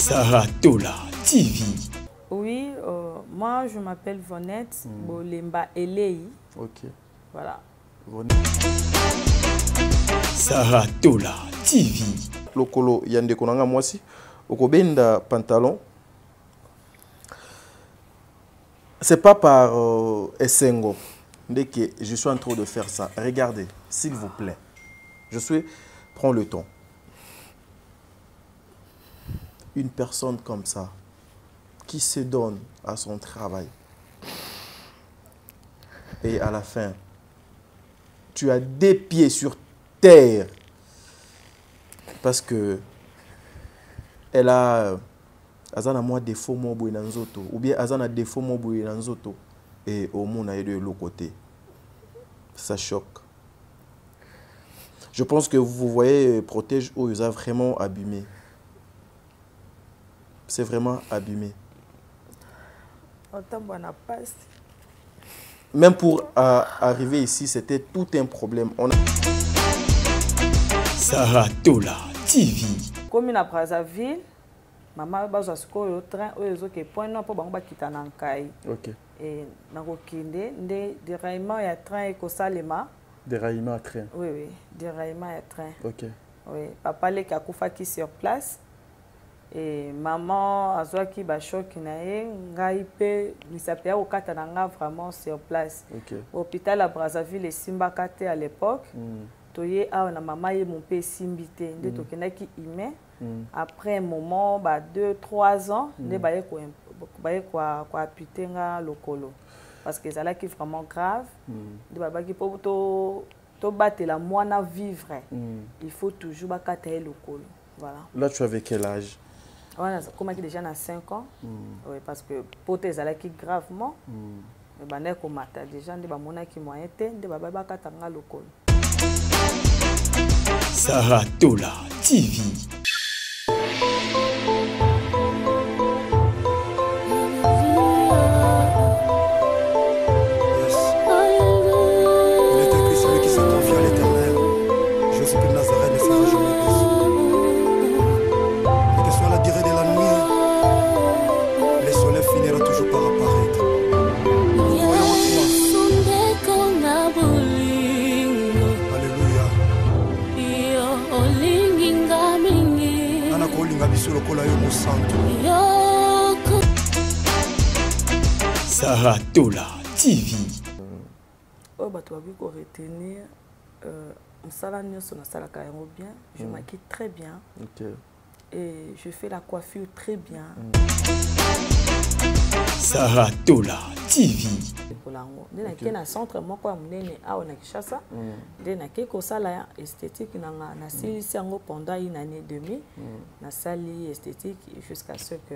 Saratola TV. Oui, moi je m'appelle Vonette Bolemba Elei. Ok. Voilà. Saratola TV. Lokolo yande konanga mwasi okobenda pantalon. C'est pas par Essengo que je suis en train de faire ça. Regardez, s'il vous plaît. Prends le temps. Une personne comme ça, qui se donne à son travail, et à la fin, tu as des pieds sur terre, parce que elle a azana moi défaut mo boy nanzoto ou bien azana défaut mo boy nanzoto et au monde a de l'autre côté. Ça choque. Je pense que vous voyez protège où ils ont vraiment abîmé. C'est vraiment abîmé. Même pour arriver ici, c'était tout un problème. Saratola TV. Comme à Brazzaville, maman baza sikoyo train oyo ke point non po bango bakita na nkai. OK. Et na kokinde nde déraillement ya train ko salema. Déraillement à train. Oui oui, déraillement ya train. OK. Oui, papa le kakufaki sur place. Et maman azwaki ba choc na ye ngai pe misapia okata na nga vraiment sur place. OK. Hôpital à Brazzaville Simba Kate à l'époque. Toye a na maman ye mon pe simbité nde tokendaki ime. Après un moment, 2-3 ans, ne baye quoi appuyer nga lokolo parce que ça là qui vraiment grave. De babaki pour to battre la moine vivre. Il faut toujours bakata lokolo. Voilà. Là tu avais quel âge? Voilà, comme déjà na 5 ans. Oui, parce que pour tes ça là qui gravement. Mais bana ko mata déjà de ba mona ki moyen te de baba bakata nga lokolo. Saratola TV. Saratola TV. Oh, bah, tu as vu qu'on retenir bien. Je maquille très bien. Okay. Et je fais la coiffure très bien. Saratola TV. Je suis centre moi quoi na Kinshasa. Je sala esthétique na silisi pendant une année et demie. Na sali esthétique jusqu'à ce que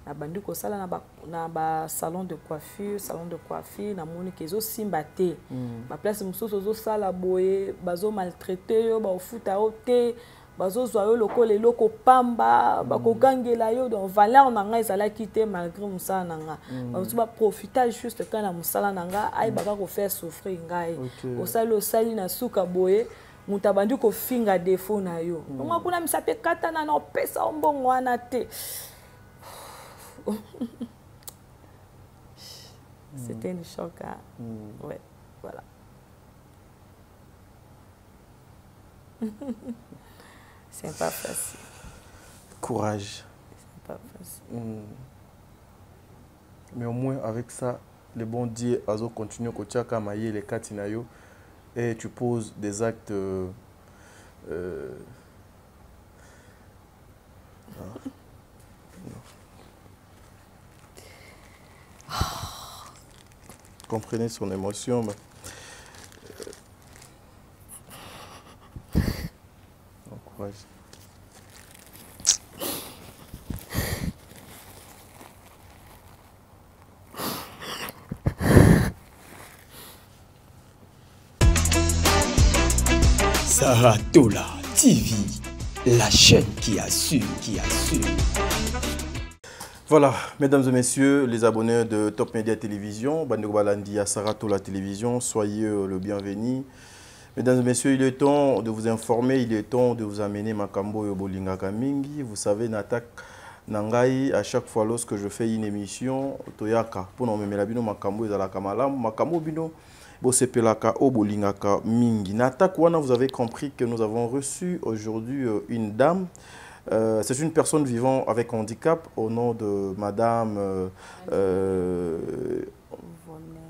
na bandi ko sala na ba salon de coiffure na moni kezo simbate. Ba place mususu zo sala boye bazo maltraiter yo ba ofuta ote bazo zwa yo lokole loko pamba ba ko gangela yo donc valeur na nga ezala kité malgré musala na nga. Ba profiter juste quand na musala na nga ay baka ko faire souffrir ngai. Osali na suka boye mutabandi ko finga défaut na yo. Nga kuna misape kata na no pesa ombongo wana te. C'était une choc. Ouais, voilà. C'est pas facile. Courage. C'est pas facile. Mais au moins avec ça, le bon Dieu a continué à kamaye les katinayo et tu poses des actes comprenez son émotion. Mais... courage. Saratola TV, la chaîne qui assure, Voilà, mesdames et messieurs, les abonnés de Top Media Télévision, Bandeko Balandi à Saratola Télévision, soyez le bienvenu. Mesdames et messieurs, il est temps de vous informer, il est temps de vous amener Makambo et Bolinga Kamingi. Vous savez, Nangai, à chaque fois lorsque je fais une émission, Toyaka, pour nous mettre la bino makambo et la kamalam, makambo bino, bosepelaka obolingaka mingi. Nata Kwana, vous avez compris que nous avons reçu aujourd'hui une dame. C'est une personne vivant avec handicap au nom de Madame.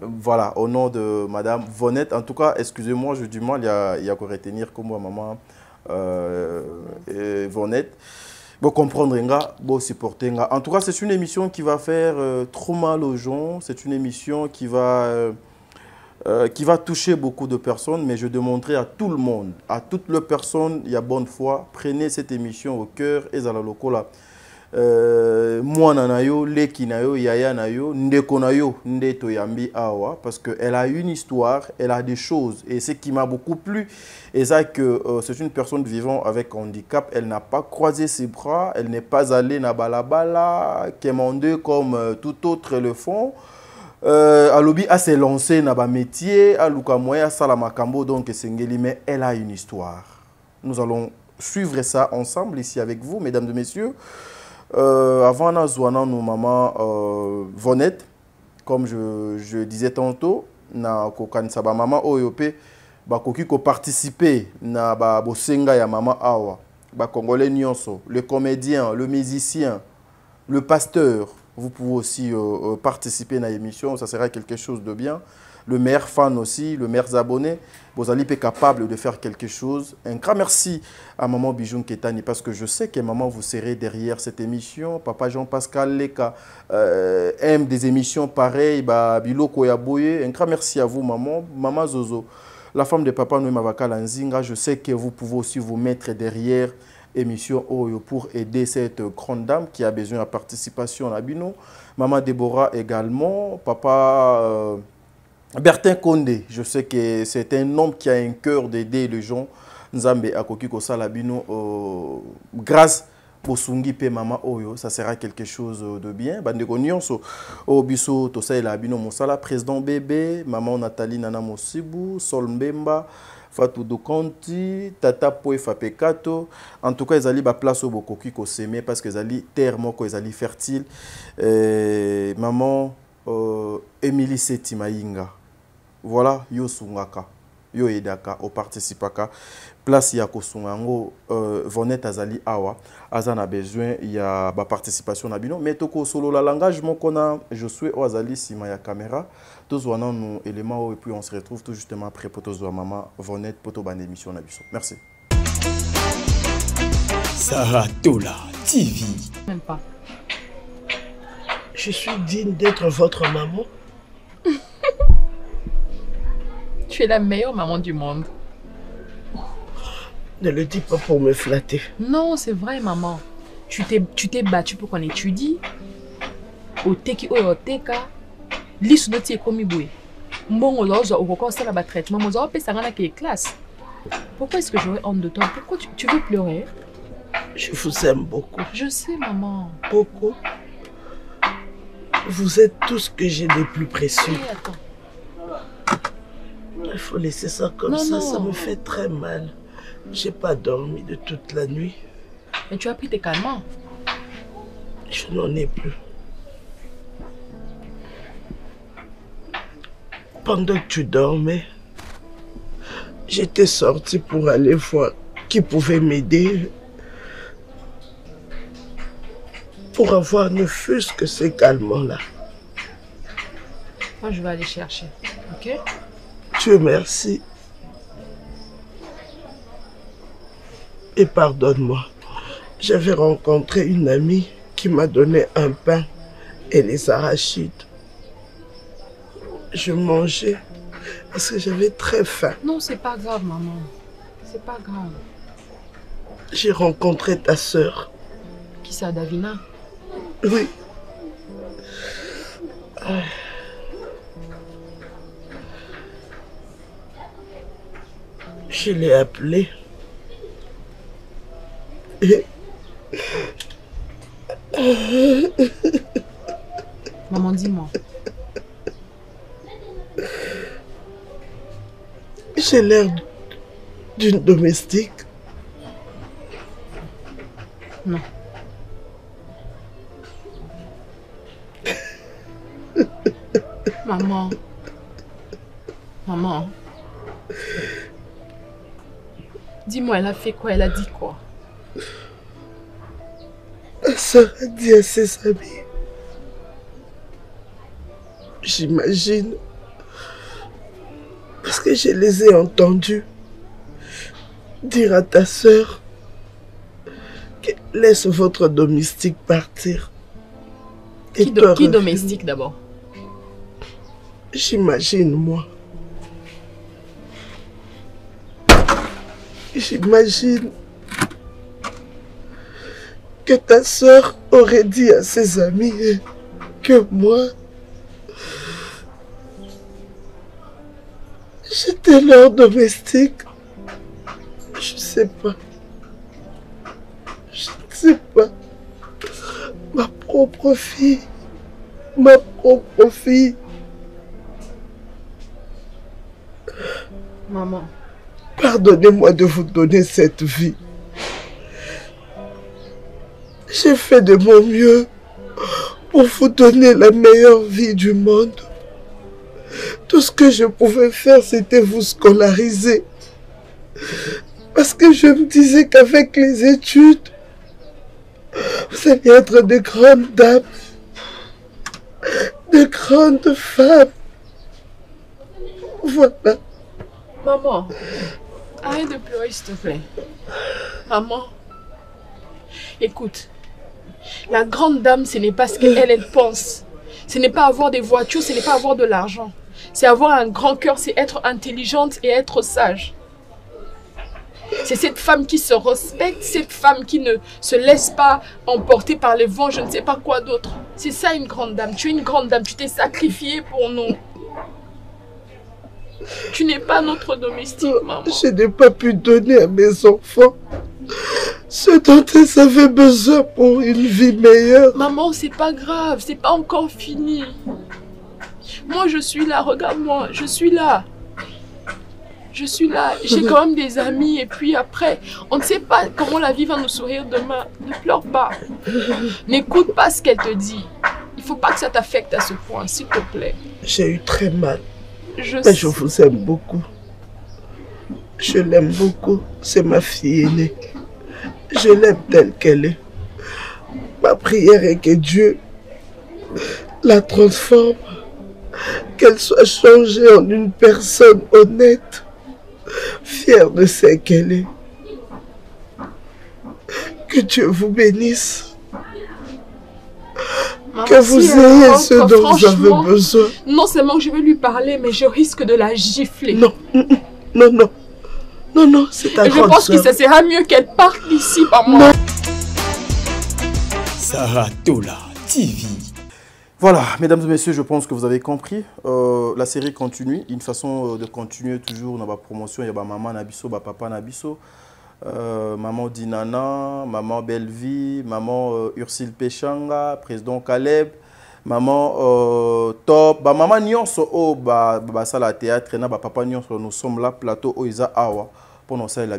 Voilà, au nom de Madame Vonette. En tout cas, excusez-moi, j'ai du mal, il y a qu'à retenir comme maman Vonette. Bon, comprendre, bon, supporter. En tout cas, c'est une émission qui va faire trop mal aux gens. C'est une émission qui va toucher beaucoup de personnes. Mais je demanderai à tout le monde, à toutes les personnes, il y a bonne foi, prenez cette émission au cœur. Et à la locola. Moi nanayo, leki nayo, yaya nayo, ndeko nayo, ndeto yambi awa, parce qu'elle a une histoire, elle a des choses. Et ce qui m'a beaucoup plu, et ça que c'est une personne vivant avec handicap, elle n'a pas croisé ses bras, elle n'est pas allée na balabala, quémandé comme tout autre le font. Alobi a s'est lancé dans un métier, à Lukamoya Salamakambo, donc Sengeli, mais elle a une histoire. Nous allons suivre ça ensemble ici avec vous, mesdames et messieurs. Avant Nazouana, nos mamans Vonette, comme je disais tantôt, na kokan saba maman Oyope, ba koki ko participer na ba bosenga ya maman Awa, ba congolais nyonso, le comédien, le musicien, le pasteur, vous pouvez aussi participer à l'émission, ça sera quelque chose de bien. Le meilleur fan aussi, le meilleur abonné, vous allez être capable de faire quelque chose. Un grand merci à Maman Bijoun Ketani parce que je sais que maman vous serez derrière cette émission. Papa Jean-Pascal Leka aime des émissions pareilles. Bilo Koyaboye. Un grand merci à vous, maman. Maman Zozo, la femme de Papa Noé Mavaka Lanzinga. Je sais que vous pouvez aussi vous mettre derrière émission Oyo pour aider cette grande dame qui a besoin de participation à Bino. Maman Déborah également. Papa Bertin Condé, je sais que c'est un homme qui a un cœur d'aider les gens. Nzambe akoki ko salabino grâce Bosungi pe mama Oyo, ça sera quelque chose de bien. Bandeko nyonso obiso to sa labino mosala président bébé, maman Nathalie Nana Mosibu, Sol Mbemba, Fatou Dokonti, Tata Poe Fapekato. En tout cas, ils allaient ba place au bokoki ko semer parce que ils allaient terre moko ils allaient fertile. Maman Émilie Setimainga. Voilà, yo sungaka, yo edaka, o participaka, place ya kosungango, Vonette azali awa, azana besoin, il y a ba participation na bino, mais toko solo la langage mon kona, je suis o azali sima ya caméra, tous wana nous éléments et puis on se retrouve tout justement après pour tous maman Vonette pour to ban émission na biso. Merci. Saratola TV. Même pas. Je suis digne d'être votre maman. Tu es la meilleure maman du monde. Ne le dis pas pour me flatter. Non, c'est vrai, maman. Tu t'es battue pour qu'on étudie. Au teki au teka. L'issue de tes commis boué. Bon, alors, au encore ça là-bas traitement. Moi, j'ai ça dans la classe. Pourquoi est-ce que j'aurais honte de toi? Pourquoi tu veux pleurer? Je vous aime beaucoup. Je sais, maman. Beaucoup. Vous êtes tout ce que j'ai de plus précieux. Hey, attends. Il faut laisser ça comme ça, ça me fait très mal. J'ai pas dormi de toute la nuit. Mais tu as pris tes calmants. Je n'en ai plus. Pendant que tu dormais, j'étais sortie pour aller voir qui pouvait m'aider pour avoir ne fût-ce que ces calmants-là. Moi, je vais aller chercher, ok? Dieu merci. Et pardonne-moi. J'avais rencontré une amie qui m'a donné un pain et les arachides. Je mangeais parce que j'avais très faim. Non, c'est pas grave, maman. C'est pas grave. J'ai rencontré ta sœur. Qui ça, Davina? Oui. Je l'ai appelée. Et... Maman, dis-moi. J'ai l'air d'une domestique. Non. Maman. Maman. Dis-moi, elle a fait quoi? Elle a dit quoi? Ma soeur a dit à ses amis. J'imagine. Parce que je les ai entendus dire à ta soeur qu'elle laisse votre domestique partir. Qui domestique d'abord? J'imagine, moi. J'imagine que ta soeur aurait dit à ses amis que moi, j'étais leur domestique. Je sais pas. Je ne sais pas. Ma propre fille. Ma propre fille. Maman. Pardonnez-moi de vous donner cette vie. J'ai fait de mon mieux pour vous donner la meilleure vie du monde. Tout ce que je pouvais faire, c'était vous scolariser. Parce que je me disais qu'avec les études, vous allez être de grandes dames, de grandes femmes. Voilà. Maman, arrête de pleurer s'il te plaît. Maman, écoute, la grande dame, ce n'est pas ce qu'elle pense. Ce n'est pas avoir des voitures, ce n'est pas avoir de l'argent. C'est avoir un grand cœur, c'est être intelligente et être sage. C'est cette femme qui se respecte, cette femme qui ne se laisse pas emporter par les vents, je ne sais pas quoi d'autre. C'est ça une grande dame. Tu es une grande dame, tu t'es sacrifiée pour nous. Tu n'es pas notre domestique, maman. Je n'ai pas pu donner à mes enfants ce dont ils avaient besoin pour une vie meilleure. Maman, c'est pas grave, c'est pas encore fini. Moi, je suis là, regarde-moi, je suis là. Je suis là, j'ai quand même des amis et puis après, on ne sait pas comment la vie va nous sourire demain. Ne pleure pas. N'écoute pas ce qu'elle te dit. Il ne faut pas que ça t'affecte à ce point, s'il te plaît. J'ai eu très mal. Mais je vous aime beaucoup. Je l'aime beaucoup. C'est ma fille aînée. Je l'aime telle qu'elle est. Ma prière est que Dieu la transforme. Qu'elle soit changée en une personne honnête, fière de ce qu'elle est. Que Dieu vous bénisse. Maman, que vous ayez ce dont vous avez besoin. Non seulement que je vais lui parler, mais je risque de la gifler. Non, non, non. Non, non, c'est ta grande sœur. Je pense que ça sera mieux qu'elle parte d'ici par moi. Saratola TV. Voilà, mesdames et messieurs, je pense que vous avez compris. La série continue. Une façon de continuer toujours dans la promotion. Il y a maman Nabiso, papa Nabiso, maman Dinana, maman Bellevie, maman Ursule Pechanga, président Caleb, maman Top, maman Nyonso, sala théâtre, papa Nyonso, nous sommes là, plateau Oiza Awa, pour nous faire la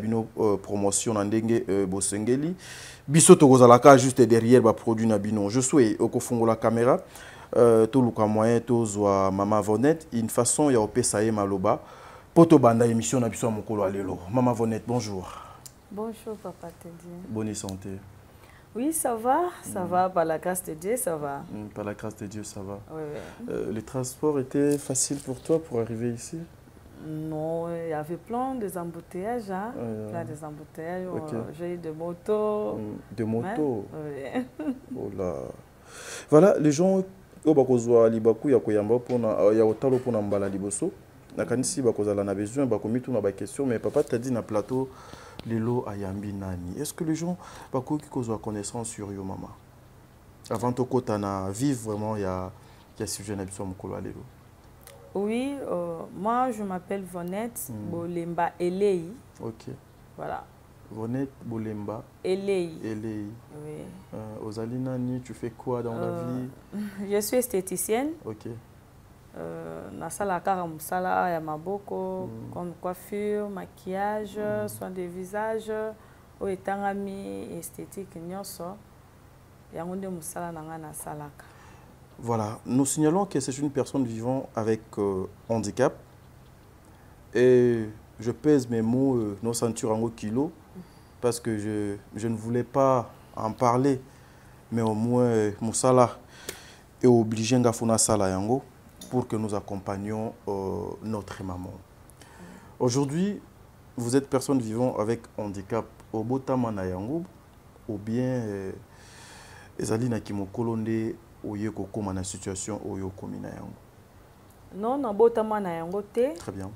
promotion en dengue Bosengeli. Biso Togozalaka juste derrière le produit Nabino. Je suis au Kofungo la caméra. Tout le moyen, tout Maman Vonette. Une façon, il y a Opé Maloba. Poto Banda émission Nabiso Mokolo Alelo. Maman Vonette, bonjour. Bonjour, papa Teddy. Bonne santé. Oui, ça va, par la grâce de Dieu, ça va. Par la grâce de Dieu, ça va. Oui, oui. Le transport était facile pour toi pour arriver ici? Non, il y avait plein d'embouteillages. Hein? Plein d'embouteillages. Okay. J'ai eu des motos. Des motos? Oui. Oh là. Voilà, les gens qui ont libaku ya koyamba pona ya otalo pona mbala liboso. Nakanisi bakozala na besoin bakomi tout na ba question mais papa t'a dit na plateau lelo ayambi nani. Est-ce que les gens bakoki kozwa connaissance sur yo maman? Avant to kota na vivre vraiment ya sujet na biso mokolo lelo. Oui, moi je m'appelle Vonette Bolemba Elei. Ok. Voilà. Vonette Bolemba Elei. Elei. Oui. Ozali nani, tu fais quoi dans la vie? Je suis esthéticienne. Ok. Nasala kara musala ya maboko, comme coiffure, maquillage, soins de visage, oetangami esthétique nyonso. Yango nde musala nanga nasalaka. Voilà, nous signalons que c'est une personne vivant avec handicap. Et je pèse mes mots, nos ceintures en kilo, parce que je ne voulais pas en parler. Mais au moins, Moussala est obligé à faire ça yango pour que nous accompagnions notre maman. Aujourd'hui, vous êtes personne vivant avec handicap au Botama na yango ou bien ezali na kimokolo nde oye kokoma na situation oyo komi na yango. Non, na Botama na yango te. Très bien.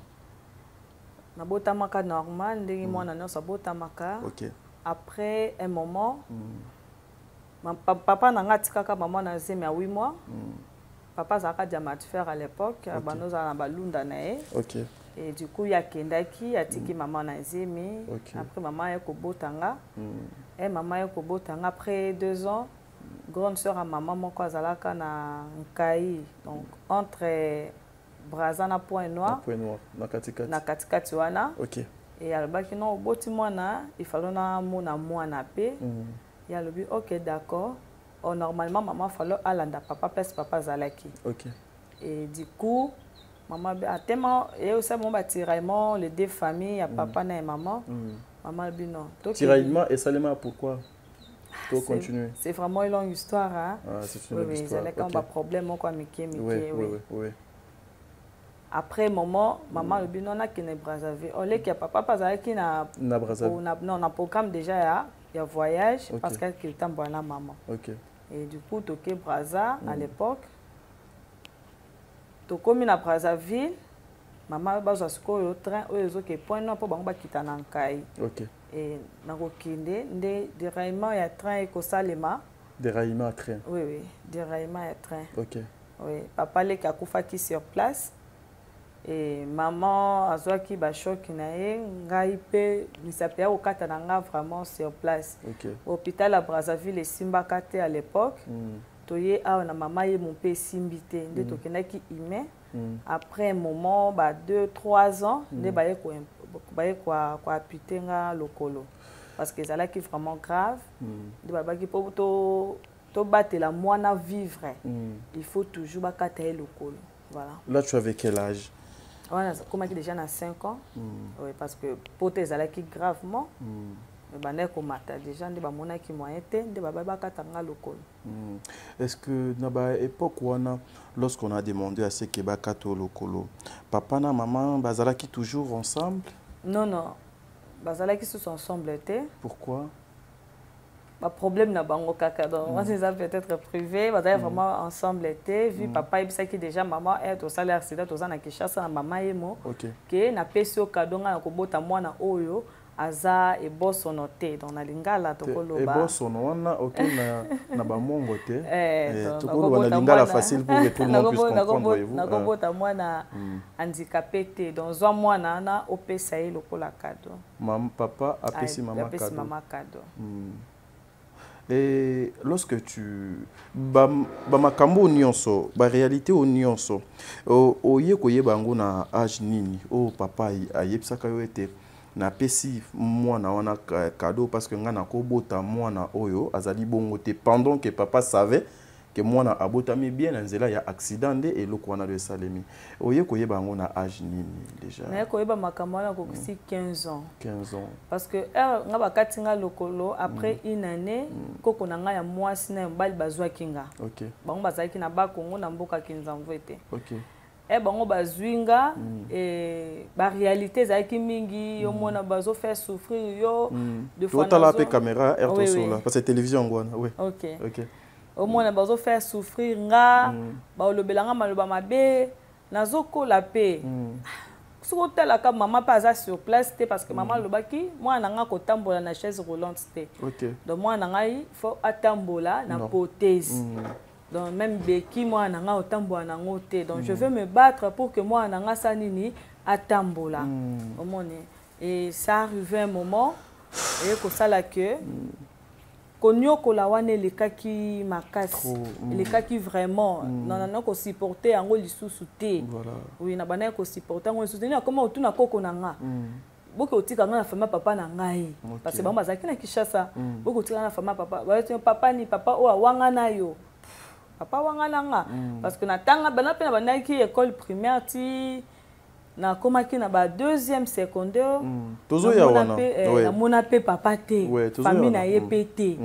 Na Botamaka normal, ndenge mwana nyonso Botamaka. OK. Après un moment, papa n'a pas maman na zemi à 8 mois. Papa a diamant faire à l'époque, nous a balunda nae. OK. Et du coup, il y a Kendaki, a tiki maman na zemi. Okay. Après maman est Kobotanga. Et maman est Kobotanga après 2 ans. Grande sœur à maman mon kozalaka na Nkai. Donc entre Braza na Point Noir. Point Noir na katikati. Na katikati wana. OK. Et albaki non boti mwana, il fallait na mwana pe. Il a le but OK d'accord. Oh, normalement maman fallait alanda papa pèse papa zalaki. OK. Et du coup maman a tellement et aussi mon tiraillement les deux familles, à papa et maman. Maman dit non. Tiraillement et Salema pourquoi? Pour continuer. C'est vraiment une longue histoire hein. Ah, c'est une longue histoire. Oui, quand problème quoi oui. Après maman le dit non na qui ne Brazzaville. On les qui papa pas qui na Brazzaville. Non, na programme déjà il y a voyage parce qu'elle qui était bonne maman. OK. Et du coup toqué Brazza à l'époque. To komi na Brazzaville, maman bazwa sikoyo train oyo ke point non po bango bakita na Nkai. OK. Et na kokinde nde déraillement ya train eko salema. Déraillement à train. Oui, déraillement ya train. OK. Oui, papa le kakufaki sur place. Et maman azwaki ba choc na ye ngai pe misapia okata na nga vraiment sur place. OK. Hôpital à Brazzaville et Simbakate à l'époque. Toye a na mama ye mon pe simbité nde tokendaki ime. Après un moment 2-3 ans nde baye ko appuyer lokolo parce que ça là qui vraiment grave nde babaki po to batela mwana vivre il faut toujours bakata lokolo. Voilà. Là tu avais quel âge? Voilà, comme déjà na 5 ans. Oui, parce que pour tes qui gravement déjà est-ce que dans l'époque lorsqu'on a demandé à ce que bakato lokolo papa na maman bazalaki toujours ensemble? Non bazalaki tous ensemble. Pourquoi? Problème na bango kaka donc ça peut-être privé vraiment ensemble vu papa il qui déjà maman est au salaire accident aux na Kinshasa na maman yemo que na peso cadeau na kobota mwana oyo aza et boss noté dans la lingala tokoloba et boss wana OK na ba mongo te tokoloba na lingala facile pour que tout le monde puisse comprendre vous na kobota mwana handicapé te dans un mwana na opesa ye lokola cadeau maman papa apesi maman cadeau. Et lorsque tu makambo nyonso ba réalité o nyonso oye koyeba ngo na âge nini papa ayebisaka yo ete na pesi mwana wana cadeau parce que ngana ko bota mwana oyo azali bongo te pendant que papa savait que mwana abotami bien nzela ya accident de et lokwana de salemi oye koyeba ngo na âge nini déjà na koyeba makambo wana ko 15 ans parce que nga bakatinga lokolo après une année koko na nga ya mwasi na mbali bazwa kinga OK bango bazaki na ba Kongo na mboka Kinzamvete OK bango bazwinga et ba réalité zaki mingi yo mona bazo faire souffrir yo de fois na la caméra RTO sola parce que télévision ngwana oui OK au moins bazo faire souffrir nga ba olobelanga maloba mabe nazoko la paix soko tela ka maman pas sur place parce que maman lobaki moi nanga ko tambola na chaise roulante OK donc moi nanga il faut atambola na prothèse. Donc même beki moi nanga otambola na ngote donc je veux me battre pour que moi nanga sanini atambola et ça arrive un moment et que ça la que konyokola wane lekaki makasi lekaki vraiment non ko supporter yango lisusu te oui na bana ko supporter yango lisusu ni comment otuna koko nanga boko otika nga na fama papa na ngai parce que bazaki na Kinshasa boko otika na fama papa ni papa o awanga na yo papa wangalanga parce que natanga bana pe na bandaki école primaire ti na komaki na ba deuxième secondaire tozo ya wana na mona pe papa te famille na ye pe te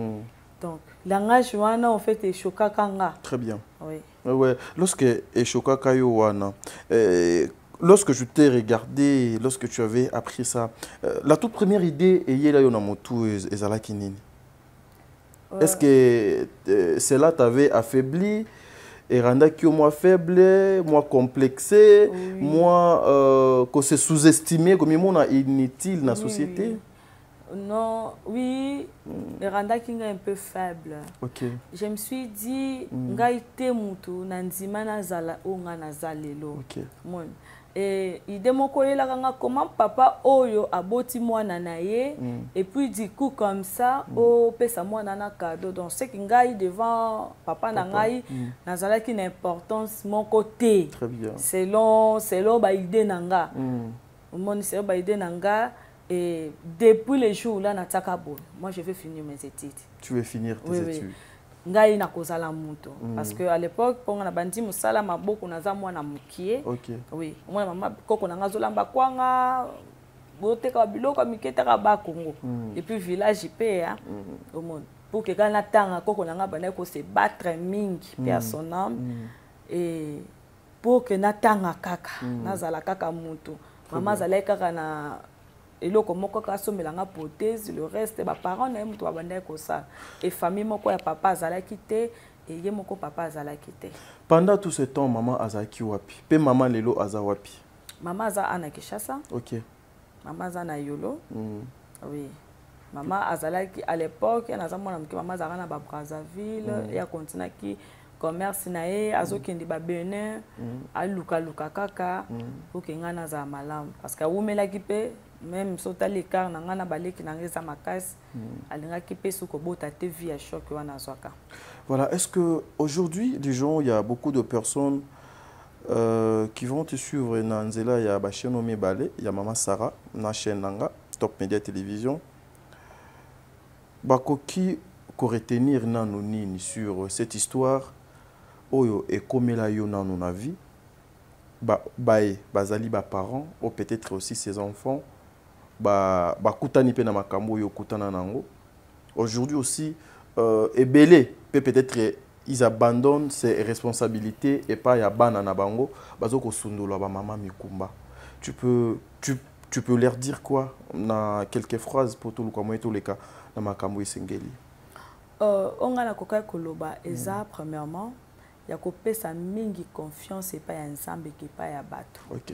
donc langage wana en fait est chokakanga. Très bien. Oui. Ouais, lorsque Eshoka yo wana lorsque je t'ai regardé, lorsque tu avais appris ça, la toute première idée est là na motu ezalaki nini? Est-ce que cela t'avait affaibli et rendaki moi faible, moi complexé, moi que c'est sous-estimé comme on a inutile dans la société? Non, oui, rendaki un peu faible. OK. Je me suis dit ngai te mutu nandima nazala onga nazalelo. OK. Mon et idée moko yelaka comment papa oyo aboti mwana na ye et puis du coup comme ça o pesa mwana na cadeau donc c'est que ngai devant papa na ngai nazalaki une importance mon côté. Très bien. Selon ba idée nanga mon selon ba idée nanga et depuis les jours là nataka bon moi je vais finir mes études. Tu veux finir tes études? Ngai na kozala muto parce que à l'époque ponga na bandi musala maboko naza mwana mukie. OK. Oui, moi maman koko na ngazolamba kwanga boteka biloko miketaka ba Congo et puis village pe hein au monde pour que kana tanga koko na ngabana ko se battre mingi pe son âme et pour que na tanga kaka nazala kaka muto maman zala kaka na eloko moko ka somelanga prothèse le reste ba parents na muto babanda ko ça et famille moko ya papa azala kité et ye moko papa azala kité. Pendant tout ce temps maman azaki wapi? Pe maman lelo aza wapi? Maman aza ana Kinshasa. OK. Maman aza na Yolo. Oui. Maman azalaki à l'époque na zamona mki maman azala na ba Brazzaville ya continuaki commerce na ye azokindi ba Benin aluka kaka pour que ngana za malamu parce que umelaki pe même sota l'écart na ngana baleki na ngeza makasi alingaki pe suko bota te vie à choc wana zwaka. Voilà, est-ce que aujourd'hui disons il y a beaucoup de personnes qui vont te suivre na nzela ya ba chaîne Omebale, il y a maman Sarah na chaîne nanga Top Media Télévision. Bakoki ko retenir na nini sur cette histoire oyo ekomela yo na na vie bazali ba parents ou peut-être aussi ses enfants kutani pe na makambo yo kutana nango aujourd'hui aussi ebele peut-être ils abandonnent ses responsabilités et pas ya bana na bango bazoko sundola ba mama mikumba. Tu peux leur dire quoi na quelques phrases pour tout le comme tous les cas na makambo esengeli onga na koka koloba eza premièrement ya kopesa mingi confiance et pas ya nzambe ki pa ya bato. OK.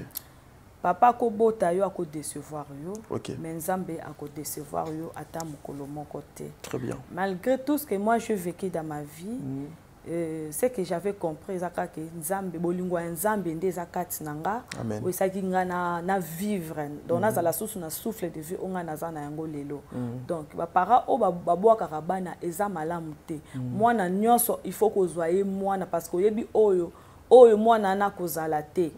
Papa ko bota yo ako décevoir yo mais nzambe ako décevoir yo ata mokolo moko te. Très bien. Malgré tout ce que moi j'ai vécu dans ma vie c'est que j'avais compris zaka que nzambe bolingo ya nzambe nde zakati nanga o saki ngana na vivre donc na la source na souffle de vie onga naza na yango lelo donc ba para o ba boaka bana eza malamu te mwana nyonso il faut ko zoyer mwana parce que yebi oyo mwana na kozala te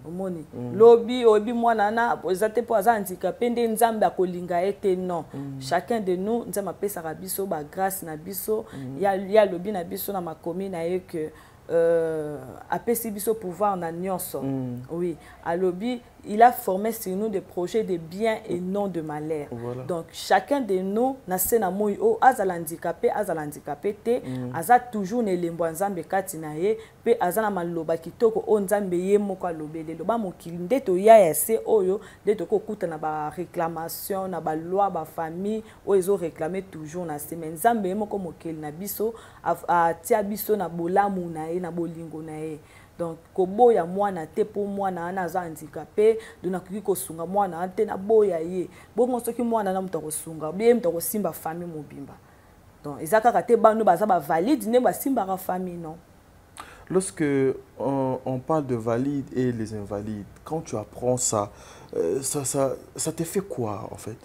omoni lobi obi mwana na ezate po aza handicapé nde nzambe akolinga ete non chacun de nous nzambe apesaka biso ba grâce na biso ya lobi na biso na makomi na ye que apesi biso pouvoir na nyonso oui alobi il a formé sur nous des projets de bien et non de malheur. Voilà. Donc chacun de nous na sena moi o azala handicapé te aza toujours ne lembo nzambe kati na ye pe azana maloba kitoko o nzambe ye moko alobele loba mokili nde to ya se oyo nde to ko kuta na ba réclamation na ba loi ba famille o ezo réclamer toujours na se mais nzambe ye moko mokili na biso a tia biso na bolamu na ye na bolingo na ye. Donc koboya mwana te pour mwana na za handicapé dona kiki ko sunga mwana te na boya ye bongo soki mwana na mutako sunga bien mutako simba famille mobimba donc ezaka ka te bano baza ba valide ne ba simba ka famille non. Lorsque on parle de valides et les invalides, quand tu apprends ça te fait quoi en fait?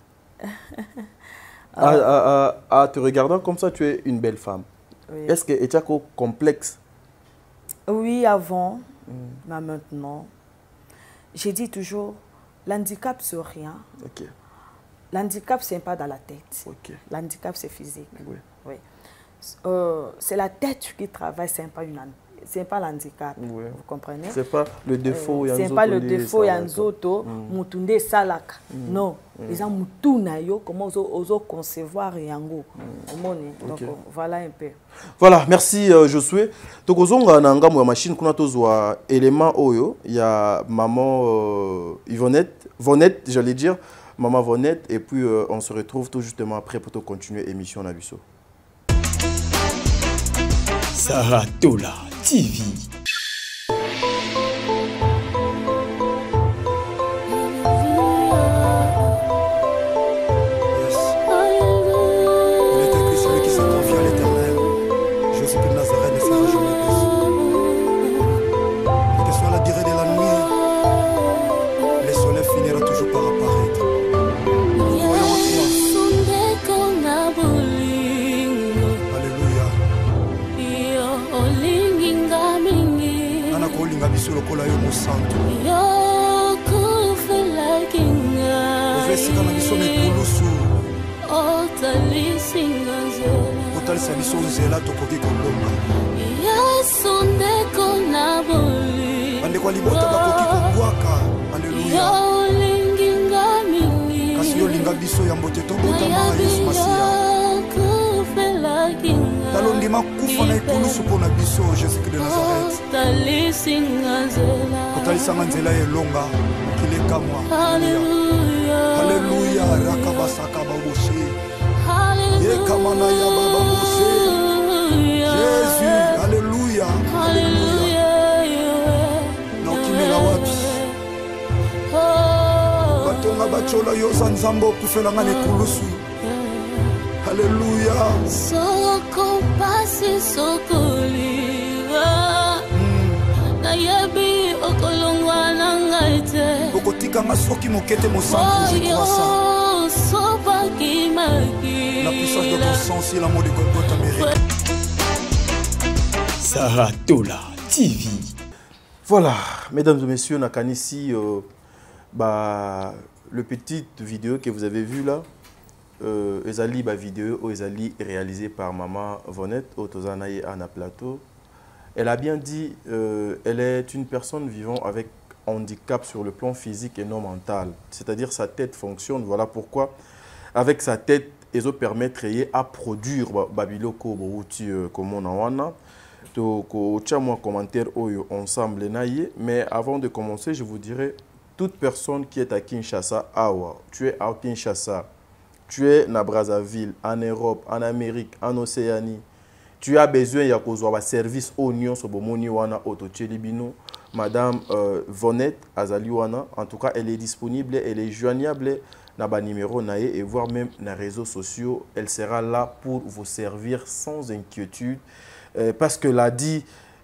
À te regardant comme ça, tu es une belle femme. Oui. Est-ce que tu as un complexe? Oui, avant, mais maintenant, j'ai dit toujours, l'handicap c'est rien. Okay. L'handicap c'est pas dans la tête. Okay. L'handicap c'est physique. Oui. Oui. c'est la tête qui travaille, c'est pas l'handicap. Oui. Vous comprenez? C'est pas le défaut. C'est pas le défaut Yanzoto, Mutunde Salaka. Non, ils ont Mutuna yo, comment oso concevoir Yango. Donc voilà un peu. Voilà, merci Josué. Donc ozonga na ngamu ya machine kuna tozwa élément oyo, il y a maman Vonette, j'allais dire, maman Vonette, et puis on se retrouve tout justement après pour continuer l'émission Nabiso. Saratola TV. Saratola TV. Voilà, mesdames et messieurs, on a ici le petit vidéo que vous avez vu là. Ezali vidéo ezali réalisée par maman Vonette au Tozanaye Anna Plateau. Elle a bien dit, elle est une personne vivant avec handicap sur le plan physique et non mental. C'est-à-dire sa tête fonctionne. Voilà pourquoi, avec sa tête, elle permet à produire Babiloko Bouti comme on a. Donc, un commentaire ensemble. Mais avant de commencer, je vous dirais, toute personne qui est à Kinshasa, tu es à Kinshasa, tu es à Brazzaville, en Europe, en Amérique, en Océanie, tu as besoin de service oignon sur Bomoni Wana Otochelibino. Madame Vonette Azaliwana, en tout cas, elle est disponible, elle est joignable dans le numéro naé et voire même dans les réseaux sociaux. Elle sera là pour vous servir sans inquiétude. Parce que l'a dit,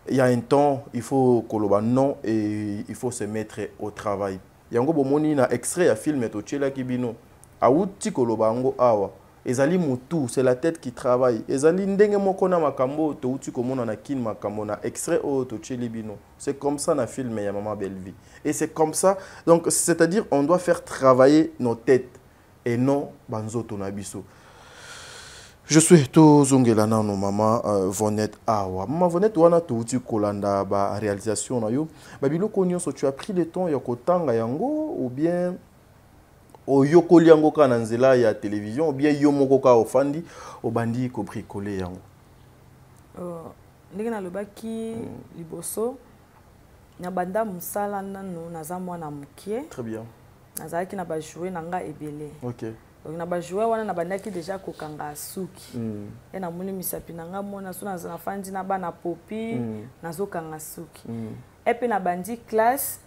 il y a un temps, il faut que non et il faut se mettre au travail. Il y a un extrait à film et Tochela Kibino. Aouti kolobango awa. Ezali mutu, c'est la tête qui travaille. Ezali ndenge moko na makambo to uti komona na kin makambo na extrait o Tocheli Bino. C'est comme ça na film ya Maman Belle Vie. Et c'est comme ça. Donc c'est-à-dire on doit faire travailler nos têtes et non banzoto na biso. Je suis tout zongelana no maman Vonette awa. Maman Vonette wana to uti kolanda ba réalisation na yo. Ba biloko nyonso tu as pris le temps ya kotanga yango ou bien Oyo koliango ka na nzela ya télévision ou bien yo moko ka ofandi obandi ko bricoler yango. Ndenge na lobaki liboso na banda musala nanu naza mwana mukie. Très bien. Nazalaki na ba jouer na nga ebele. OK. Donc na ba jouer wana na bandaki déjà kokanga suki. Et na moni misapi na nga mona so na fandi na bana popi nazo kanga suki. Et puis na bandi classe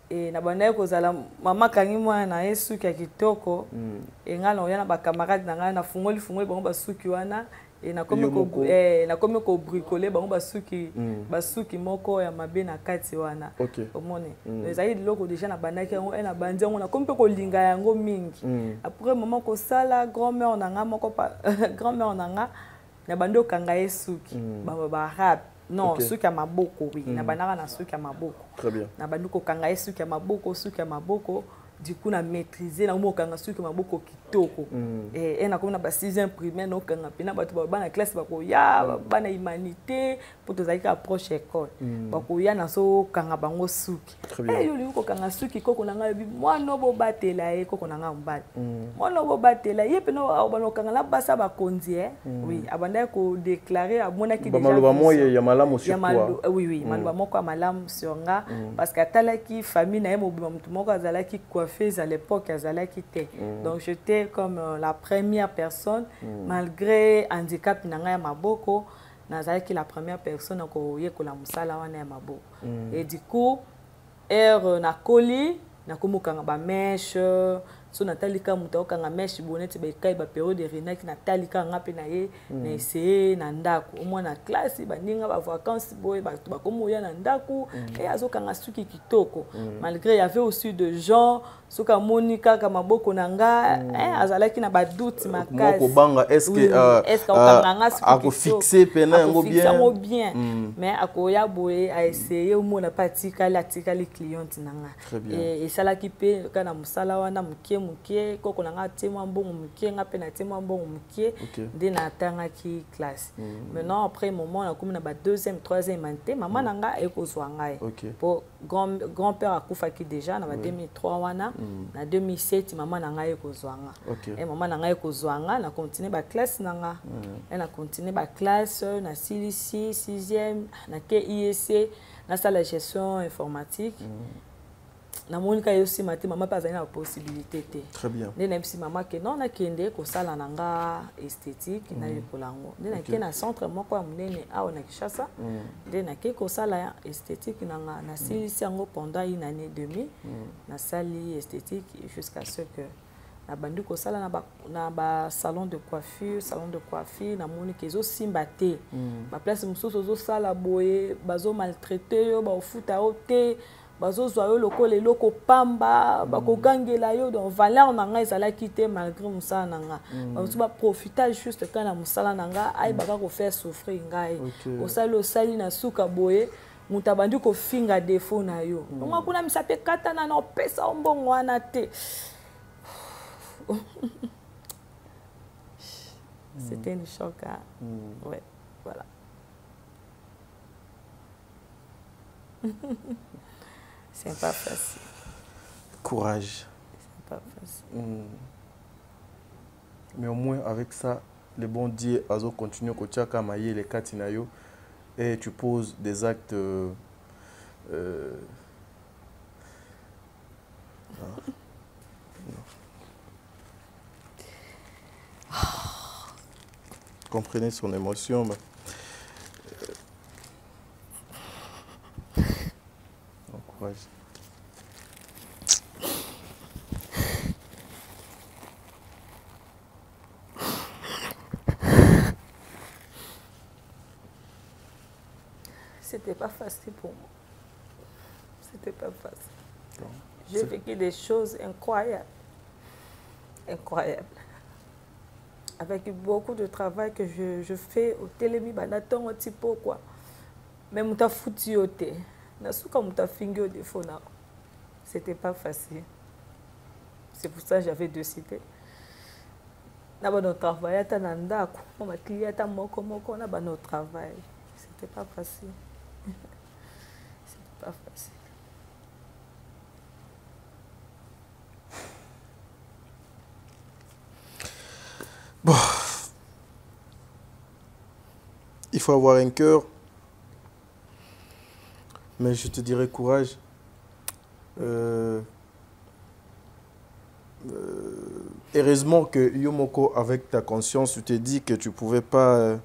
et na banda kozala mama kangi mwana na yesuki ya kitoko et nga na yana ba camarade na nga na fungoli bango basuki wana et na komi ko bricoler bango basuki moko ya mabe na kati wana omone ezali loko déjà na banda ki na bandi ngo na komi ko linga yango mingi après maman ko sala grand-mère na nga moko grand-mère na nga na bando kanga yesuki ba rap. Non, ceux qui ont maboko, oui. Na banana na ceux qui ont maboko. Très bien. Na banduko kanga ceux qui ont maboko, du coup na maîtriser na mo kanga ceux qui ont maboko kitoko et na comme na 6e primaire no kanga pina bato bana classe bakoya bana humanité pour tozalika approche école bakoya na so kanga bango suki yo liko kanga suki koko nanga bi mwana bo batela e koko nanga mbali mwana bo batela ye peno bano kanga la basa ba konzi oui abanda ko déclarer abona ki déjà maloba moye ya malamu sur quoi oui maloba moko malamu sur nga parce que atalaki famille na yemo mutu moko azalaki coiffeuse à l'époque azalaki te donc j'étais comme la première personne malgré handicap nanga ya maboko nazalaki la première personne ko yekola musala wana ya maboko et du coup na koli na komukanga ba mèche so natalika muta okanga mèche bonete ba kai ba période de renaki natalika nga pe na ye na essayer na ndako au moins na classe ba ninga ba vacances boy ba komoya na ndako et azokanga suki kitoko malgré il y avait aussi de gens soka monika kama boko nanga azalaki na ba doute makasi moko banga est-ce que okanga suki ako fixer pena yango bien mais akoya boye a essayer au moins na patika la les clientes nanga et sala ki pe kana musala wana mukie koko nanga témoin bon mukie nga pe na témoin bon mukie de na tanga ki classe maintenant après moment na comme na ba 2e 3e année maman nanga ekozwa ngai pour grand-père akufa ki déjà na ba 2003 wana na 2007 maman nanga ekozwa nga et maman nanga ekozwa nga na continuer ba classe nanga et na continuer ba classe na CLC 6e na ke IEC na salle de gestion informatique na monika yosi mate mama pas na possibilité te très bien ne même si maman que non na kende ko sala nanga esthétique na yekolango ne na ke na centre moko ya munene awa na Kishasa de na ke ko sala esthétique nanga na silisi yango pendant une année et demie na sali esthétique jusqu'à ce que na bandi ko sala na ba salon de coiffure na monika ezo simba te ba place mususu zo sala boye bazo maltraiter yo ba ofuta ote bazozwa yo lokola eloko pamba bakogangela yo donc valeur nanga ezalaki te malgré musala nanga bamusu baprofita juste kana musala nanga ai baka kofaire souffrir ngai osali na suka boye mutu abandi kofinga défaut na yo ongo kuna misape katana na opesa ombongo wana te c'était un choc ouais voilà c'est pas facile. Courage. C'est pas facile. Mais au moins avec ça, le bon Dieu a continué à tchaka mailler les katinayo et tu poses des actes non. Comprenez son émotion. Mais... courage. C'était pas facile pour moi. C'était pas facile. J'ai vécu des choses incroyables. Incroyables. Avec beaucoup de travail que je fais au télémi, banaton, tipo quoi. Même ta foutu au thé. C'était pas facile. C'est pour ça que j'avais décidé. Notre travail, notre travail. C'était pas facile. C'était pas facile. Bon. Il faut avoir un cœur. Mais je te dirais courage. Heureusement que Yomoko, avec ta conscience, tu t'es dit que tu ne pouvais pas...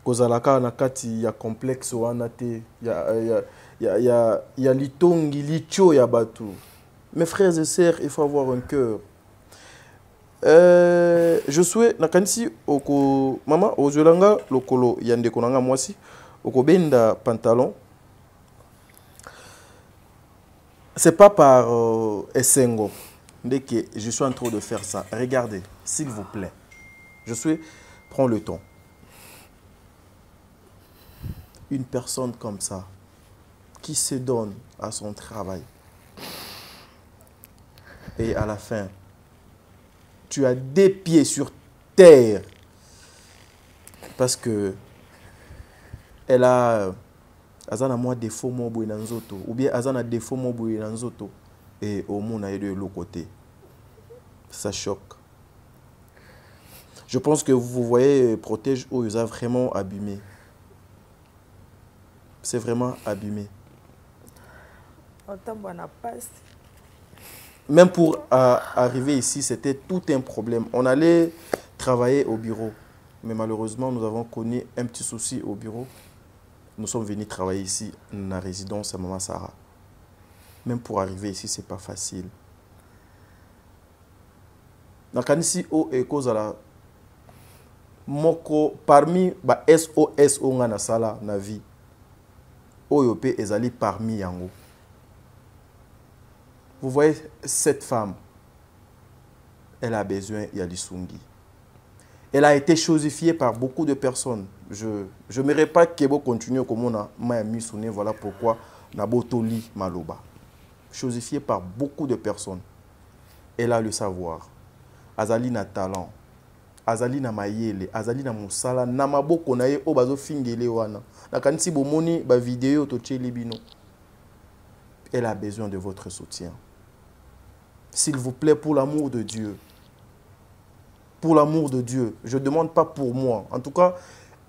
Kozalaka nakati il y a complexe wanate, il y a litongi, licho ya batu. Mes frères et sœurs, il faut avoir un cœur. Je souhaite nakanisi oko mama ozolanga lokolo yande konanga mwasi oko benda pantalon. C'est pas par Essengo que je suis en train de faire ça. Regardez, s'il vous plaît. Je suis... Prends le temps. Une personne comme ça, qui se donne à son travail, et à la fin, tu as des pieds sur terre. Parce que elle a azana moi défaut mo boy nanzoto ou bien azana défaut mo boy nanzoto et au monde a de l'autre côté. Ça choque. Je pense que vous voyez Protège où ils ont vraiment abîmé. C'est vraiment abîmé. Même pour arriver ici, c'était tout un problème. On allait travailler au bureau. Mais malheureusement, nous avons connu un petit souci au bureau. Nous sommes venus travailler ici, dans la résidence à Maman Sarah. Même pour arriver ici, ce n'est pas facile. Donc, ici, parmi les SOS na sala na vie, Oyope ezali parmi yango. Vous voyez, cette femme, elle a besoin de Lisungi. Elle a été chosifiée par beaucoup de personnes. Je n'aimerais pas qu'elle continue comme on a mis. Voilà pourquoi Nabotoli Maloba. Chosifiée par beaucoup de personnes. Elle a le savoir. Azali na talent. Azali na mayele. Azali na musala. Namaboko na ye obazo fingele wana. Nakanisi bomoni ba vidéo to libino. Elle a besoin de votre soutien. S'il vous plaît, pour l'amour de Dieu. Pour l'amour de Dieu. Je ne demande pas pour moi. En tout cas,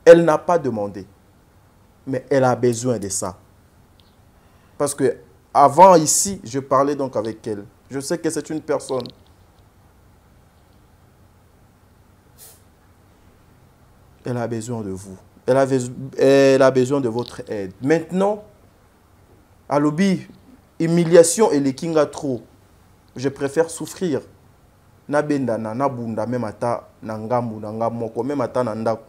elle n'a pas demandé. Mais elle a besoin de ça. Parce que avant ici, je parlais donc avec elle. Je sais que c'est une personne. Elle a besoin de vous. Elle a besoin de votre aide. Maintenant, à l'obi, humiliation et les kinga trop. Je préfère souffrir. Na benda na bunda même ata na ngambu na ngamoko même ata na ndako.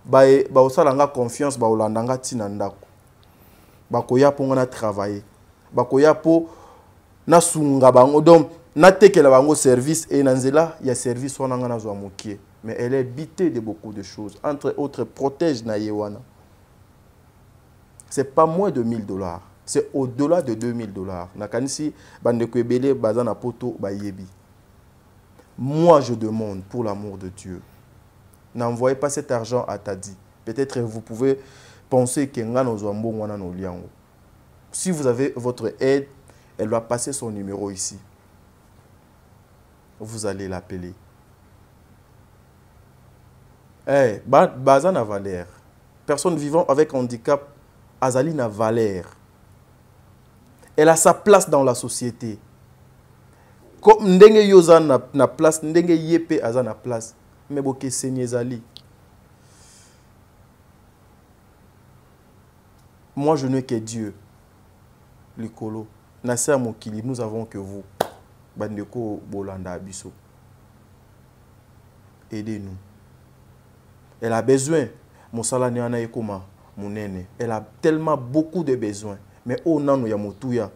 Ba osalanga confiance ba olandanga tina ndako. Ba koya po ngana travailler. Ba koya po na sunga bango donc na tekela bango service et nanzela ya service wana ngana zo mokie. Mais elle est bitée de beaucoup de choses. Entre autres, Protège na yewana. C'est pas moins de $1000. C'est au-delà de $2000. Nakanisi bandeko ebele bazana poto ba yebi. Moi, je demande, pour l'amour de Dieu, n'envoyez pas cet argent à Tadi. Peut-être vous pouvez penser que si vous avez votre aide, elle va passer son numéro ici. Vous allez l'appeler. Bazana Valère. Personne vivant avec handicap, Azalina Valère. Elle a sa place dans la société. Comme ndenge yoza na place, ndenge yepe aza na place. Mais boke senyezali. Moi, je n'ai que Dieu. Likolo. Nasa mokili, nous avons que vous. Bandeko bolanda abiso. Aidez-nous. Elle a besoin. Mosala ni ana ekoma munene. Elle a tellement beaucoup de besoins. Mais oh nanu ya motuya.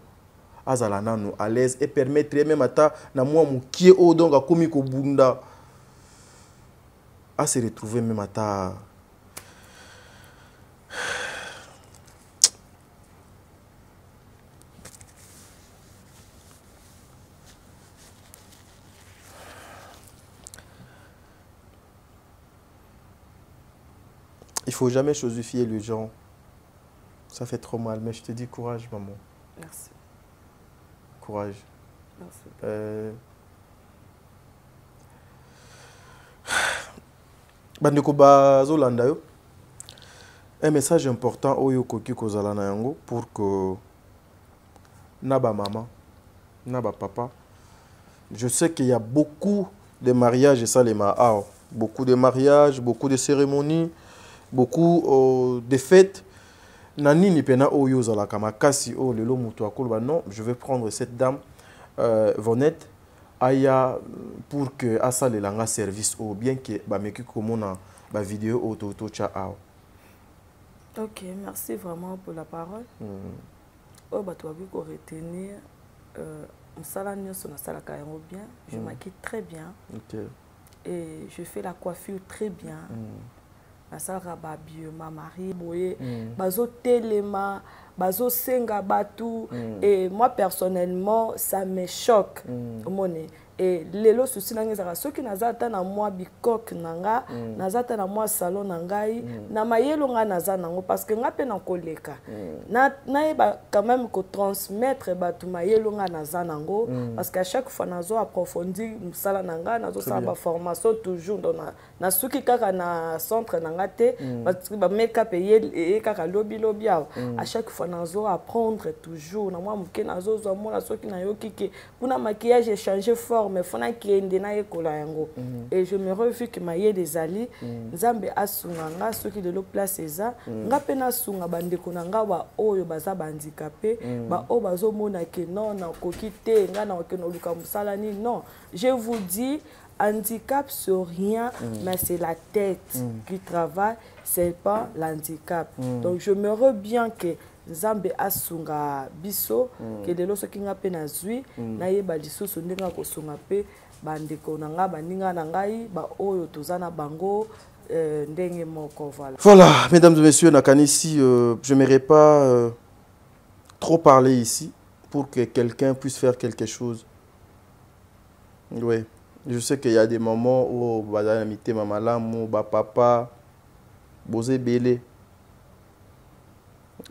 Azala nanu à l'aise et permettre même ata na moi mukie o donc akomi ko bunda à se retrouver même ata il faut jamais chosifier les gens. Ça fait trop mal, mais je te dis courage, maman. Merci. Courage. Merci. Bandeko bazolanda yo. Un message important oyo koki kozala na yango pour que naba maman, naba papa. Je sais qu'il y a beaucoup de mariages et ça les mahao. Beaucoup de mariages, beaucoup de cérémonies, beaucoup de fêtes. Nani ni pena oyo zala kama kasi o lelo mutu akoloba non, je vais prendre cette dame Vonette aya pour que asa le langa service ou bien que ba meki komona ba vidéo auto cha ao. OK, merci vraiment pour la parole. Oh ba toi bi ko retenir msala nyoso na sala ka yango bien, je maquille très bien. OK. Et je fais la coiffure très bien. Nasara babio ma mari boye bazo telema bazo senga batu et moi personnellement ça me choque et lelo souci na ngezaka soki nazata na moi bikok nanga nazata na moi salon na ngai na mayelo nga naza nango parce que nga pe na koleka na yeba quand même ko transmettre batu mayelo nga naza nango parce que à chaque fois nazo approfondir musala nanga nazo sa ba formation toujours na suki kaka na centre nanga te parce que ba make-up et kaka lobby à chaque fois nazo apprendre toujours na moi muke nazo zo mona soki na yoki ke kuna maquillage est changé fort mais fona kiende na ekola yango et je me revu que maye des ali nzambe asunga nga soki de lo place eza nga pe na sunga bandeko na nga ba oyo baza bandicapé ba o bazo mona ke non na koki te nga na ke no luka musala ni non je vous dis handicap sur rien mais c'est la tête qui travaille c'est pas l'handicap donc je me revu bien que Nzambe asunga biso ke lelo soki nga pe na zui na yeba lisusu ndenge kosunga pe bandeko na nga baninga na ngai ba oyo tozana bango ndenge moko voilà. Voilà, mesdames et messieurs, nakanisi j'aimerais pas trop parler ici pour que quelqu'un puisse faire quelque chose. Oui, je sais qu'il y a des moments où bazana mité mama lamu ba papa bozé belé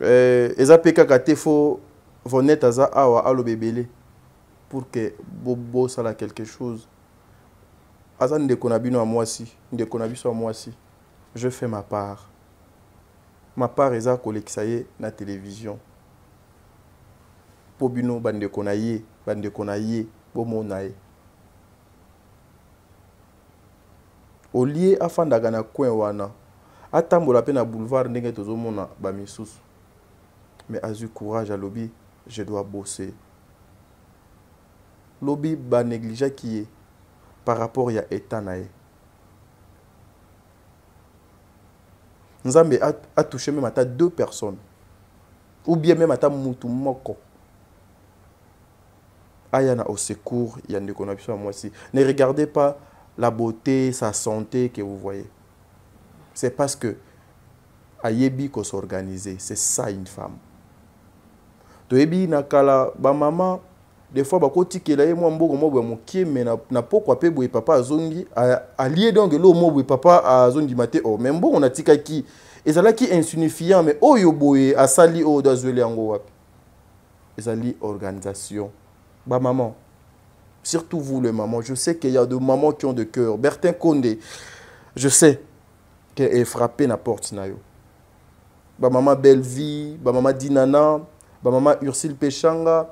ezapeka kate fo vonet aza awa alo bebele pour que bobo sala quelque chose aza ndeko na bino à moi si ndeko na biso à moi si je fais ma part eza kolekisa ye na télévision po bino bandeko na ye bomona ye olie afandaka na coin wana atambola pe na boulevard ndenge tozomona ba misusu mais azui courage à lobby, je dois bosser. Lobby ba négligé qui est par rapport à état nae. Nzambe a touché même à 2 personnes ou bien même à mutu moko. Ayana au secours, il y a une connexion à moi aussi. Ne regardez pas la beauté, sa santé que vous voyez. C'est parce que ayebi ko s'organiser, c'est ça une femme. Toyebi nakala ba maman des fois ba kotikela ye mwa mboko mo bwa mokie mais na pokwa pe boye papa azongi allié donc lo mo boye papa azongi maté oh même bon on a tikaki ezalaki insignifiant mais oyo boye asali o dazwele yango wapi ezali organisation ba maman surtout vous les mamans je sais qu'il y a de mamans qui ont de cœur Bertin Condé je sais qu'elle est frappée na porte na yo ba maman Belle-Vie ba maman Dinana ba maman Ursule Pechanga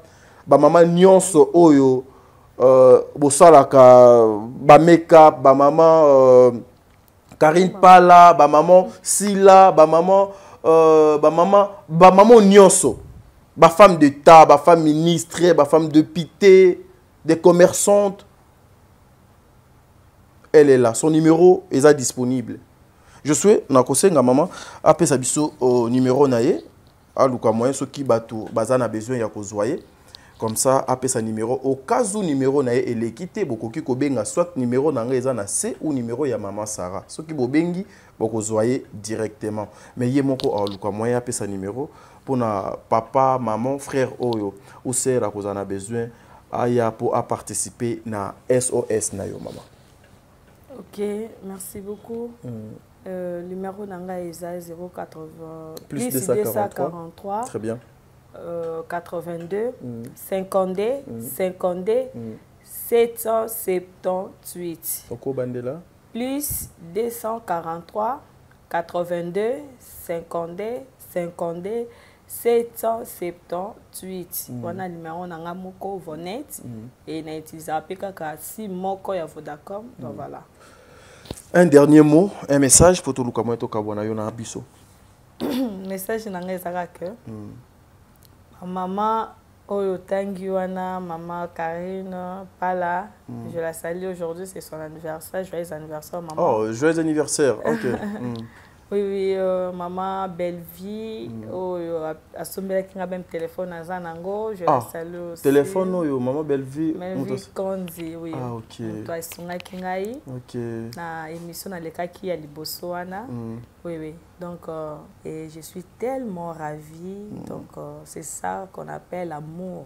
ba maman nyonso oyo bosalaka ba make-up ba maman Karine Pala ba maman Sila ba maman nyonso ba femme d'État ba femme ministre ba femme député des commerçantes elle est là son numéro est disponible je souhaite na kosenga maman apesa biso au numéro naye aluka moyen soki bato bazana besoin ya kozwaye comme ça apesa numéro au cas où numéro naye elekité bokoki kobenga soit numéro nanga eza na C ou numéro ya maman Sarah soki bobengi bokozwaye directement mais ye moko aluka moyen apesa numéro pour na papa maman frère oyo ou sœur akozana besoin aya pour à participer na SOS na yo maman. OK, merci beaucoup. Numéro nanga eza 080 plus 243. Très bien. 82 52 52 778. Oko bandela Plus 243 82 52 52 778. Wana numéro nanga moko vonet et na utiliser kaka si moko ya Vodacom donc voilà. Un dernier mot, un message pour tout le monde qui a biso. Message nanga ezaka que maman oyo tangi wana maman Karine Pala, je la salue aujourd'hui, c'est son anniversaire, joyeux anniversaire maman. Oh, joyeux anniversaire. OK. Oui, maman Belle-Vie, assombela kinga même téléphone à Zanango, je la salue aussi. Téléphone oyo maman Belle-Vie. Belle-Vie Konzi, oui. Ah OK. Toi songa kingai. OK. Na émission na lekaki ya liboso wana. Oui. Donc et je suis tellement ravie. Donc c'est ça qu'on appelle l'amour.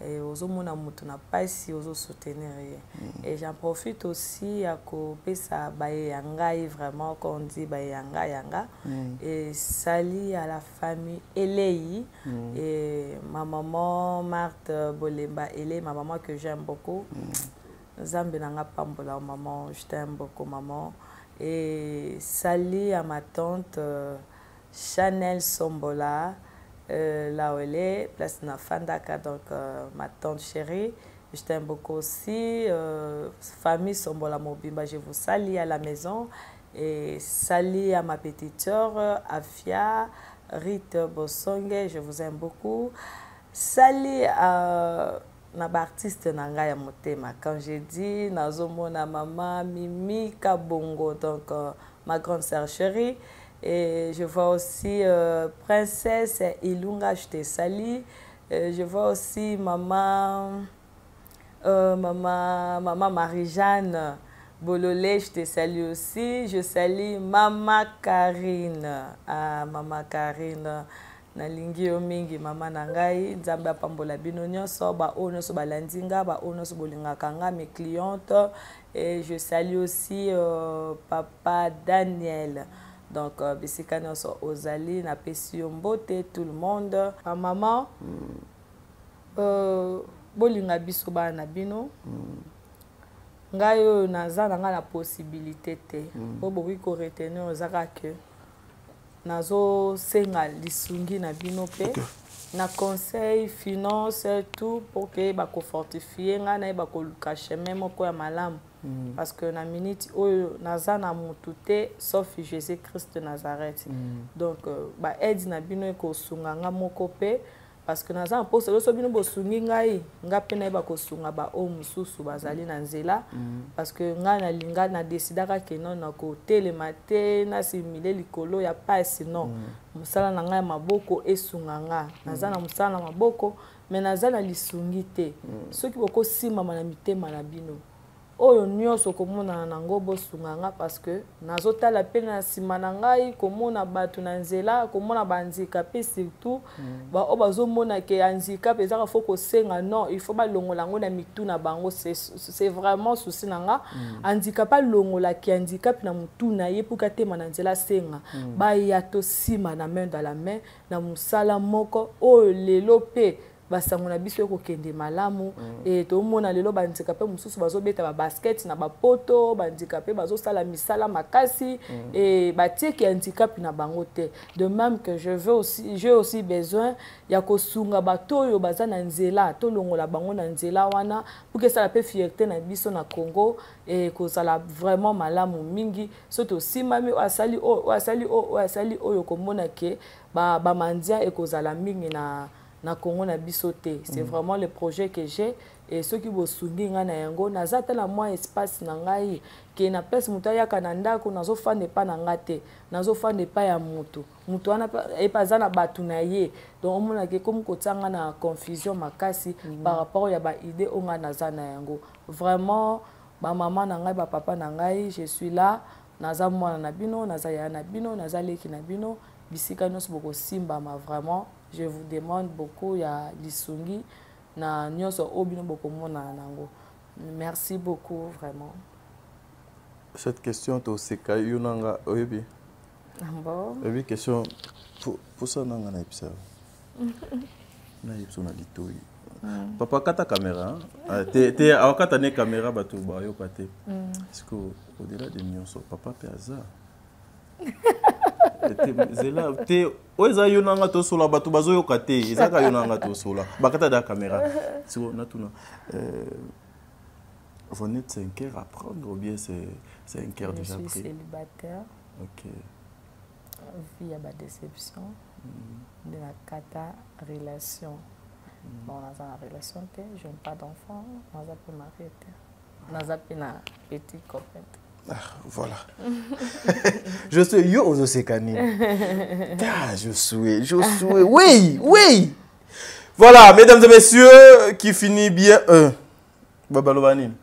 et ozomona mutu na pasi ozo soutenir ye. Et j'en profite aussi à kopesa baye yangai vraiment quand on dit baye yanga et sali à la famille Elei et ma maman Marthe Bolemba Elei, ma maman que j'aime beaucoup. Zambe nanga pambola maman, je t'aime beaucoup maman. Et sali à ma tante Chanel Sombola, là où elle est, place na Fandaka, donc ma tante chérie, je t'aime beaucoup aussi. Famille Sombola Mobimba, je vous salue à la maison. Et sali à ma petite soeur, Afia, Rite Bosonge, je vous aime beaucoup. Sali à l'artiste Nanga ya Motema. Quand j'ai dit, Nazomona maman, Mimi Kabongo, donc ma grande sœur chérie. Et je vois aussi Princesse Ilunga, je te salue. Je vois aussi maman Marie-Jeanne Bololé, je te salue aussi. Je salue Maman Karine. Maman Karine, nalingi yo mingi mama nangai, nzambe apambola bino nyonso, ba ono so balandinga, ba ono so bolingaka nga mes clientes. Et je salue aussi papa Daniel. Donc, bisika nyonso ozali na pesi yo mbote tout le monde. Maman, bolinga biso bana bino. Ngai yo naza nanga la possibilité te. Po boki ko retenir ozaka que nazo senga lisungi na bino pe. Na conseil, finance, tout pour que ba ko fortifier nga na ba ko luka chemin moko ya malamu. Parce que na minute oyo naza na mutu te sauf Jésus Christ de Nazareth. Donc ba aide na bino ko sunga nga moko pe parce que naza poste lo so bino bo sungi ngai nga pe na ba ko sunga ba o mususu bazali na nzela parce que nga na linga na décidaka que non na ko telemate na simile likolo ya pas non musala na nga maboko esunga nga naza na musala na maboko mais naza na lisungi te soki boko sima na mitema na bino oyo nyonso komona nango bosunga nga parce que nazotala pe na sima na ngai komona batu na nzela komona banzika pe surtout ba obazomona ke anzika pe ezaka faut ko senga non il faut ba longola ngo na mitu na bango c'est vraiment souci nanga anzika pa longola ki anzika pe na mutu na ye pour katema na nzela senga ba ya to sima na main dans la main na musala moko oyo lelo pe basango na biso ko kende malamu et to mona lelo bandika pe mususu bazobeta ba basket na ba poto bandika pe bazo sala misala makasi et batie ki handicap na bango te de même que j'ai aussi besoin ya ko sunga bato yo bazana nzela to longola bango na nzela wana pour que ça la pe fierté na biso na Congo et ko sala vraiment malamu mingi soto simami asali oyo ko mona ke ba mandia et ko sala mingi na Congo na bisoté. C'est vraiment le projet que j'ai et ceux qui vont soutenir nga na yango nazata la moi espace na ngai ke na place mutu ya kananda ko nazo fande pa na ngate nazo fande pa ya mutu wana e paza na batu na ye donc omona ke comme ko tsanga na confusion makasi par rapport ya ba idée onga naza na yango vraiment ba maman na ngai ba papa na ngai je suis là naza mwana na bino naza ya na bino naza leki na bino bisika nyonso boko simba ma vraiment. Je vous demande beaucoup ya lisungi na nyonso obino boko mona nango. Merci beaucoup vraiment. Cette question to seka yunanga oyebi. Bon. Oyebi question pour ça nanga na ipsa. Na ipso na litoi. Papa kata caméra. Te awakata ne caméra batu ba yo pate. Est-ce que au-delà de nyonso papa pe aza. Zela te oza yonanga to sola batu bazo yokate ezaka yonanga to sola bakata da caméra siko natuna vous n'êtes 5 heures à prendre ou bien c'est 5 heures déjà pris? Je suis célibataire. OK. Vie à ma déception de la kata relation. Bon dans la relation je n'ai pas d'enfant, on a pas marié. On a pas petit copain. Ah, voilà. Je suis yo ozosekani. Ah, je suis. Oui. Voilà, mesdames et messieurs, qui finit bien Babalovanine.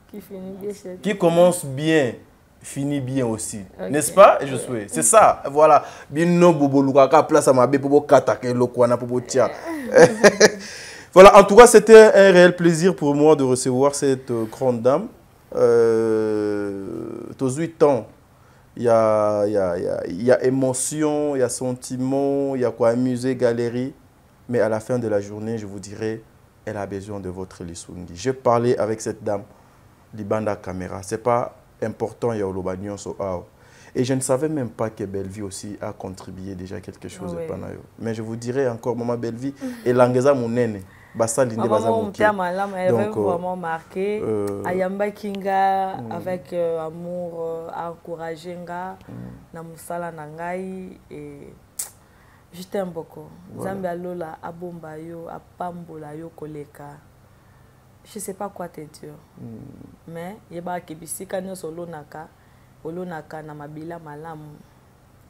Qui finit bien. Qui commence bien, finit bien aussi. Okay. N'est-ce pas? Je suis. C'est ça. Voilà. Bien no bobo lukaka place à ma bé pour katake lokwana pour tia. Voilà, en tout cas, c'était un réel plaisir pour moi de recevoir cette grande dame. 18 ans. Il y a émotion, il y a sentiment, il y a quoi amuser, galerie. Mais à la fin de la journée, je vous dirai, elle a besoin de votre Lisungi. J'ai parlé avec cette dame, Libanda Caméra. Ce n'est pas important, il y a Olobagnon so. Et je ne savais même pas que Bellevie aussi a contribué déjà quelque chose. Oui. Mais je vous dirai encore, Maman Bellevie, et Langeza Mounene. Maman, elle avait vraiment marqué. Ayamba Kinga, avec amour, encouragé nga, na musala nangai, et je t'aime beaucoup. Zambia Lola, Abomba yo, Apambola yo koleka. Je sais pas quoi te dire. Mais yeba kibisika nyo solo naka, olo naka na mabila malamu,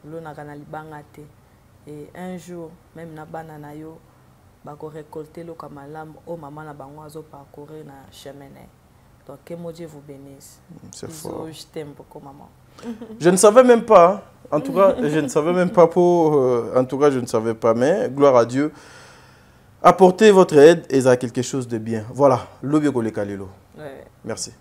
olo naka na libanga te. Et un jour, même na banana yo, bako récolter le kamalam au maman na bango azo parcourir na chemin. Donc que mon Dieu vous bénisse. C'est fort. Je t'aime beaucoup maman. Je ne savais même pas. En tout cas, je ne savais même pas pour en tout cas, je ne savais pas, mais gloire à Dieu. Apportez votre aide et ça a quelque chose de bien. Voilà, Lobio Koleka Lelo. Merci.